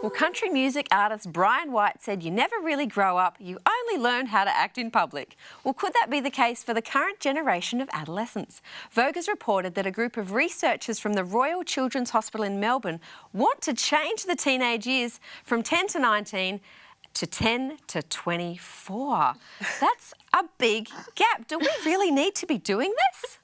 Well, country music artist Brian White said you never really grow up, you only learn how to act in public. Well, could that be the case for the current generation of adolescents? Vogue has reported that a group of researchers from the Royal Children's Hospital in Melbourne want to change the teenage years from 10 to 19 to 10 to 24. That's a big gap. Do we really need to be doing this?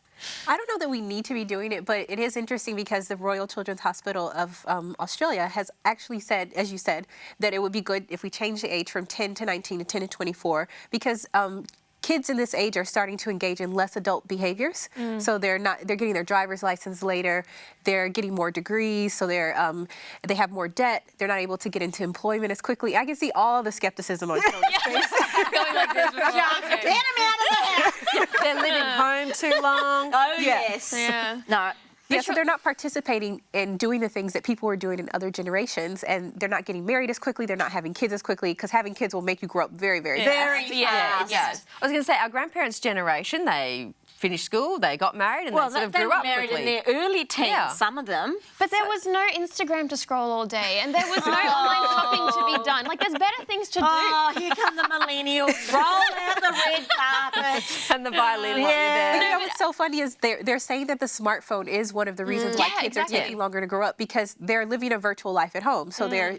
I don't know that we need to be doing it, but it is interesting because the Royal Children's Hospital of Australia has actually said, as you said, that it would be good if we change the age from 10 to 19 to 10 to 24 because kids in this age are starting to engage in less adult behaviors. So they're getting their driver's license later, they're getting more degrees, so they have more debt, they're not able to get into employment as quickly. I can see all the skepticism on children's face. Going like this before. Get him out of the house. They're living home too long. Oh, yes. Yeah. No. Yeah, so they're not participating in doing the things that people were doing in other generations, and they're not getting married as quickly, they're not having kids as quickly, because having kids will make you grow up very, very fast. Yeah, it does. I was going to say, our grandparents' generation, they finished school, they got married, and they sort of they grew were up married quickly. in their early teens, some of them. But there was no Instagram to scroll all day, and there was no online shopping to be done. Like, there's better things to do. Oh, here come the millennials. Roll out the red carpet. And the violin while you're there. But you know what's so funny is they're saying that the smartphone is one of the reasons why kids are taking longer to grow up, because they're living a virtual life at home. So they're,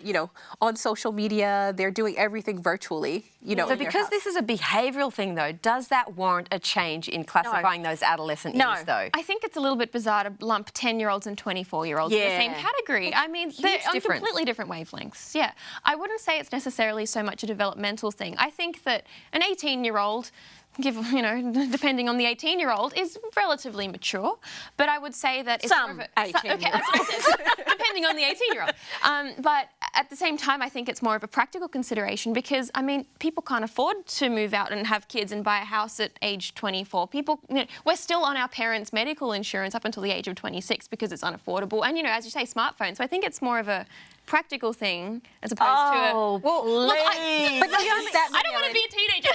on social media, they're doing everything virtually, So because this is a behavioural thing, though, does that warrant a change in classifying those adolescent years, though? I think it's a little bit bizarre to lump 10-year-olds and 24-year-olds in the same category. I mean, they're on completely different wavelengths. Yeah. I wouldn't say it's necessarily so much a developmental thing. I think that an 18-year-old, depending on the 18-year-old, is relatively mature. But I would say that it's more of a 18-year-olds. Okay, that's what I said. Depending on the 18-year-old. But at the same time, I think it's more of a practical consideration because, I mean, people can't afford to move out and have kids and buy a house at age 24. We're still on our parents' medical insurance up until the age of 26 because it's unaffordable. And, as you say, smartphones. So I think it's more of a practical thing as opposed to a... Well, look, I don't want to be a teenager.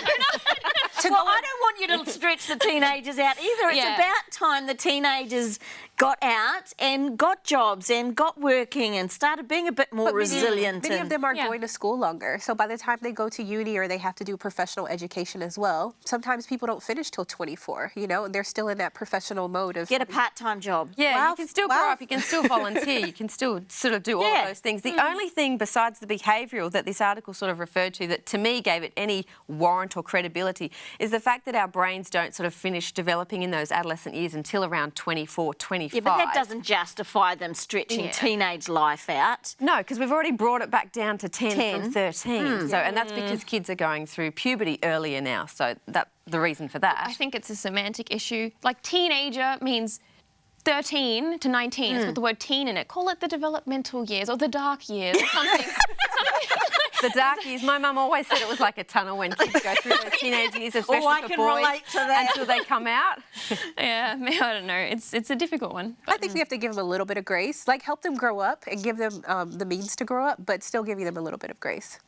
Well, I don't want you to stretch the teenagers out either. It's about time the teenagers got out and got jobs and got working and started being a bit more resilient. Many of them are going to school longer. So by the time they go to uni or they have to do professional education as well, sometimes people don't finish till 24, and they're still in that professional mode of... Get a part-time job. Yeah, you can still grow up, you can still volunteer, you can still sort of do all of those things. The only thing besides the behavioural that this article sort of referred to that to me gave it any warrant or credibility is the fact that our brains don't sort of finish developing in those adolescent years until around 24, 25. Yeah, but that doesn't justify them stretching teenage life out. No, because we've already brought it back down to 10 from 13. So, and that's because kids are going through puberty earlier now. So that's the reason for that. I think it's a semantic issue. Like, teenager means 13 to 19. It's got the word teen in it. Call it the developmental years or the dark years or something. The dark years. My mum always said it was like a tunnel when kids go through those teenage years, especially for boys, relate to that. until they come out. Yeah, I don't know. It's a difficult one. I think we have to give them a little bit of grace, like help them grow up and give them the means to grow up, but still giving them a little bit of grace.